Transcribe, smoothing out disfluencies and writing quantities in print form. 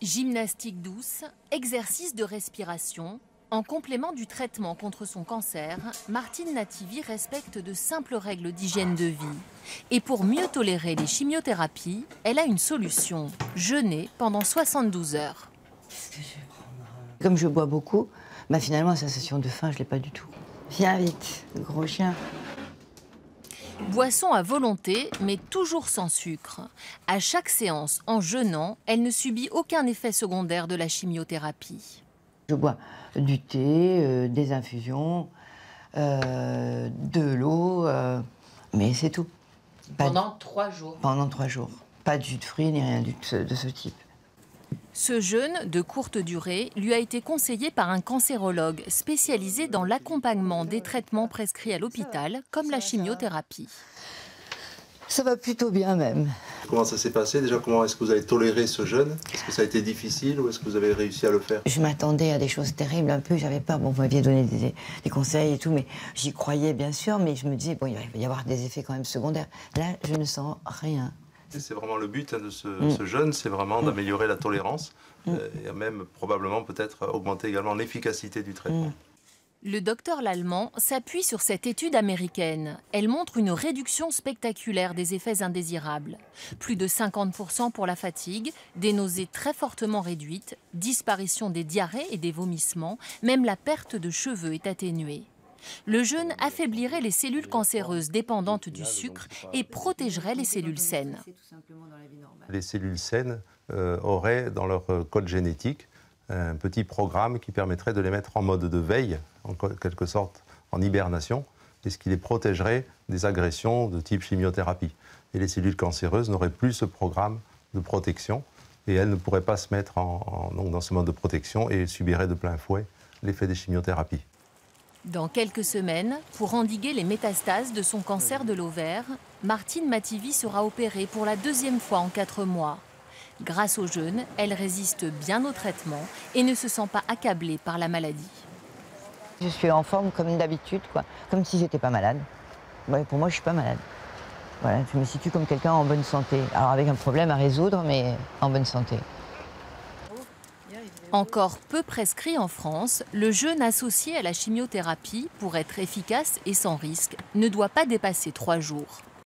Gymnastique douce, exercice de respiration. En complément du traitement contre son cancer, Martine Nativi respecte de simples règles d'hygiène de vie. Et pour mieux tolérer les chimiothérapies, elle a une solution, jeûner pendant 72 heures. Comme je bois beaucoup, finalement, la sensation de faim, je ne l'ai pas du tout. Viens vite, gros chien. Boisson à volonté, mais toujours sans sucre. À chaque séance, en jeûnant, elle ne subit aucun effet secondaire de la chimiothérapie. Je bois du thé, des infusions, de l'eau, mais c'est tout. Pendant 3 jours. Pendant 3 jours. Pas de jus de fruits ni rien de ce type. Ce jeûne de courte durée lui a été conseillé par un cancérologue spécialisé dans l'accompagnement des traitements prescrits à l'hôpital, comme la chimiothérapie. Ça va plutôt bien même. Comment ça s'est passé? Déjà, comment est-ce que vous avez toléré ce jeûne? Est-ce que ça a été difficile ou est-ce que vous avez réussi à le faire? Je m'attendais à des choses terribles un peu, j'avais peur. Bon, vous m'aviez donné des conseils et tout, mais j'y croyais bien sûr, mais je me disais, bon, il va y avoir des effets quand même secondaires. Là, je ne sens rien. C'est vraiment le but de ce jeûne, c'est vraiment d'améliorer la tolérance et même probablement peut-être augmenter également l'efficacité du traitement. Le docteur Lallemand s'appuie sur cette étude américaine. Elle montre une réduction spectaculaire des effets indésirables. Plus de 50% pour la fatigue, des nausées très fortement réduites, disparition des diarrhées et des vomissements, même la perte de cheveux est atténuée. Le jeûne affaiblirait les cellules cancéreuses dépendantes du sucre et protégerait les cellules saines. Les cellules saines auraient dans leur code génétique un petit programme qui permettrait de les mettre en mode de veille, en quelque sorte en hibernation, et ce qui les protégerait des agressions de type chimiothérapie. Et les cellules cancéreuses n'auraient plus ce programme de protection, et elles ne pourraient pas se mettre donc dans ce mode de protection et subiraient de plein fouet l'effet des chimiothérapies. Dans quelques semaines, pour endiguer les métastases de son cancer de l'ovaire, Martine Nativi sera opérée pour la 2e fois en 4 mois. Grâce au jeûne, elle résiste bien au traitement et ne se sent pas accablée par la maladie. Je suis en forme comme d'habitude, quoi. Comme si j'étais pas malade. Ouais, pour moi, je suis pas malade. Voilà, je me situe comme quelqu'un en bonne santé. Alors avec un problème à résoudre, mais en bonne santé. Encore peu prescrit en France, le jeûne associé à la chimiothérapie, pour être efficace et sans risque, ne doit pas dépasser 3 jours.